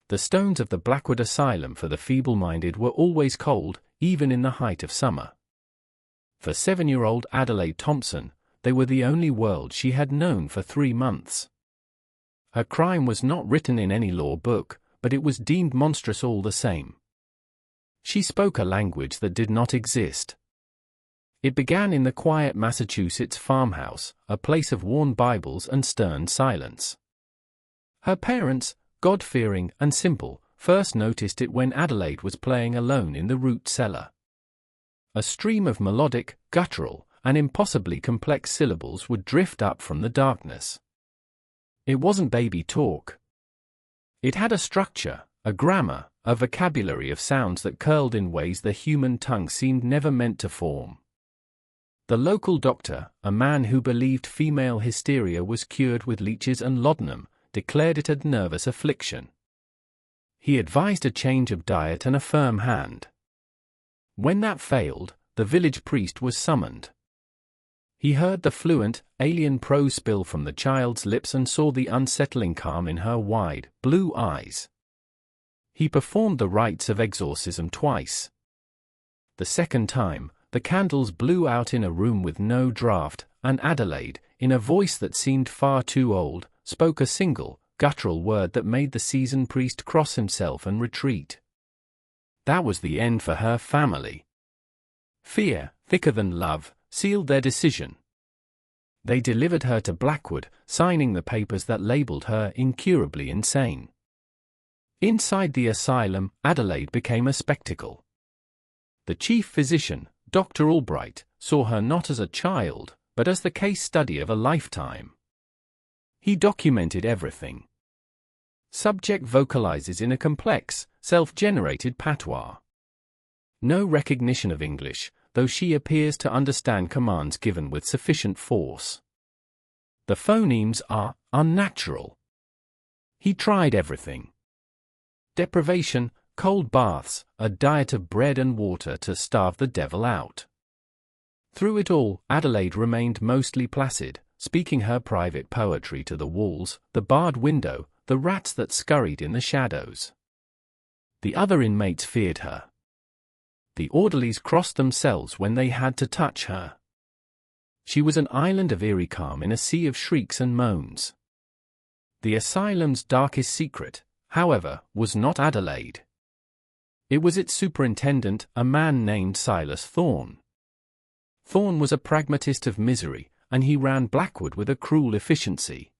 The stones of the Blackwood Asylum for the Feeble-Minded were always cold, even in the height of summer. For 7-year-old Adelaide Thompson, they were the only world she had known for 3 months. Her crime was not written in any law book, but it was deemed monstrous all the same. She spoke a language that did not exist. It began in the quiet Massachusetts farmhouse, a place of worn Bibles and stern silence. Her parents, God-fearing and simple, first noticed it when Adelaide was playing alone in the root cellar. A stream of melodic, guttural, and impossibly complex syllables would drift up from the darkness. It wasn't baby talk. It had a structure, a grammar, a vocabulary of sounds that curled in ways the human tongue seemed never meant to form. The local doctor, a man who believed female hysteria was cured with leeches and laudanum, declared it a nervous affliction. He advised a change of diet and a firm hand. When that failed, the village priest was summoned. He heard the fluent, alien prose spill from the child's lips and saw the unsettling calm in her wide, blue eyes. He performed the rites of exorcism twice. The second time, the candles blew out in a room with no draught, and Adelaide, in a voice that seemed far too old, spoke a single, guttural word that made the seasoned priest cross himself and retreat. That was the end for her family. Fear, thicker than love, sealed their decision. They delivered her to Blackwood, signing the papers that labeled her incurably insane. Inside the asylum, Adelaide became a spectacle. The chief physician, Dr. Albright, saw her not as a child, but as the case study of a lifetime. He documented everything. Subject vocalizes in a complex, self-generated patois. No recognition of English, though she appears to understand commands given with sufficient force. The phonemes are unnatural. He tried everything. Deprivation, cold baths, a diet of bread and water to starve the devil out. Through it all, Adelaide remained mostly placid, speaking her private poetry to the walls, the barred window, the rats that scurried in the shadows. The other inmates feared her. The orderlies crossed themselves when they had to touch her. She was an island of eerie calm in a sea of shrieks and moans. The asylum's darkest secret, however, was not Adelaide. It was its superintendent, a man named Silas Thorne. Thorne was a pragmatist of misery, and he ran Blackwood with a cruel efficiency.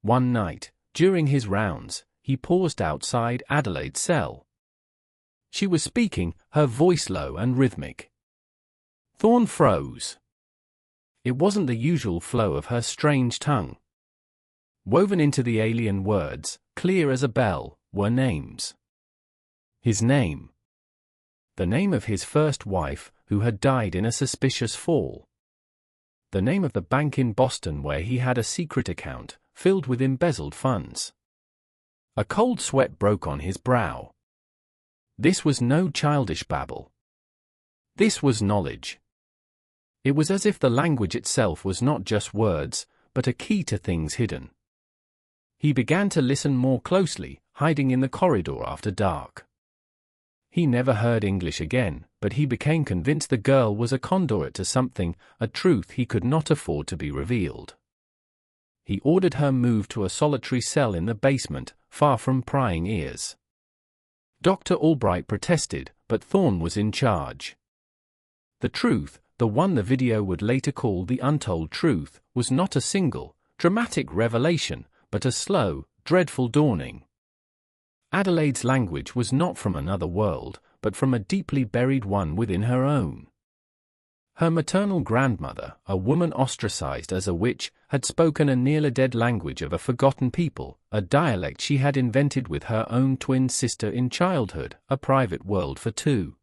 One night, during his rounds, he paused outside Adelaide's cell. She was speaking, her voice low and rhythmic. Thorne froze. It wasn't the usual flow of her strange tongue. Woven into the alien words, clear as a bell, were names. His name. The name of his first wife, who had died in a suspicious fall. The name of the bank in Boston where he had a secret account, filled with embezzled funds. A cold sweat broke on his brow. This was no childish babble. This was knowledge. It was as if the language itself was not just words, but a key to things hidden. He began to listen more closely, hiding in the corridor after dark. He never heard English again, but he became convinced the girl was a conduit to something, a truth he could not afford to be revealed. He ordered her moved to a solitary cell in the basement, far from prying ears. Dr. Albright protested, but Thorne was in charge. The truth, the one the video would later call the untold truth, was not a single, dramatic revelation, but a slow, dreadful dawning. Adelaide's language was not from another world, but from a deeply buried one within her own. Her maternal grandmother, a woman ostracized as a witch, had spoken a nearly-dead language of a forgotten people, a dialect she had invented with her own twin sister in childhood, a private world for two.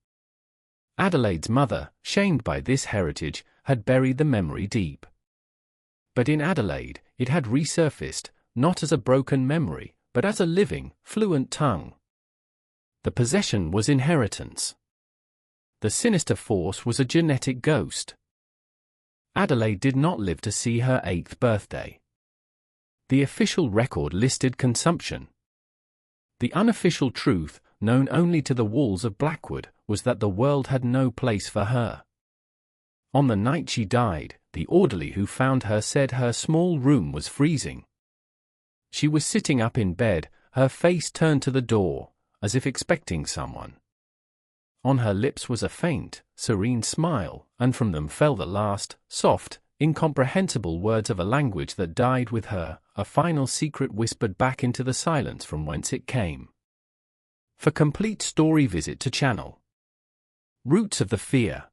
Adelaide's mother, shamed by this heritage, had buried the memory deep. But in Adelaide, it had resurfaced, not as a broken memory, but as a living, fluent tongue. The possession was inheritance. The sinister force was a genetic ghost. Adelaide did not live to see her 8th birthday. The official record listed consumption. The unofficial truth, known only to the walls of Blackwood, was that the world had no place for her. On the night she died, the orderly who found her said her small room was freezing. She was sitting up in bed, her face turned to the door, as if expecting someone. On her lips was a faint, serene smile, and from them fell the last, soft, incomprehensible words of a language that died with her, a final secret whispered back into the silence from whence it came. For complete story visit to channel Roots of the Fear.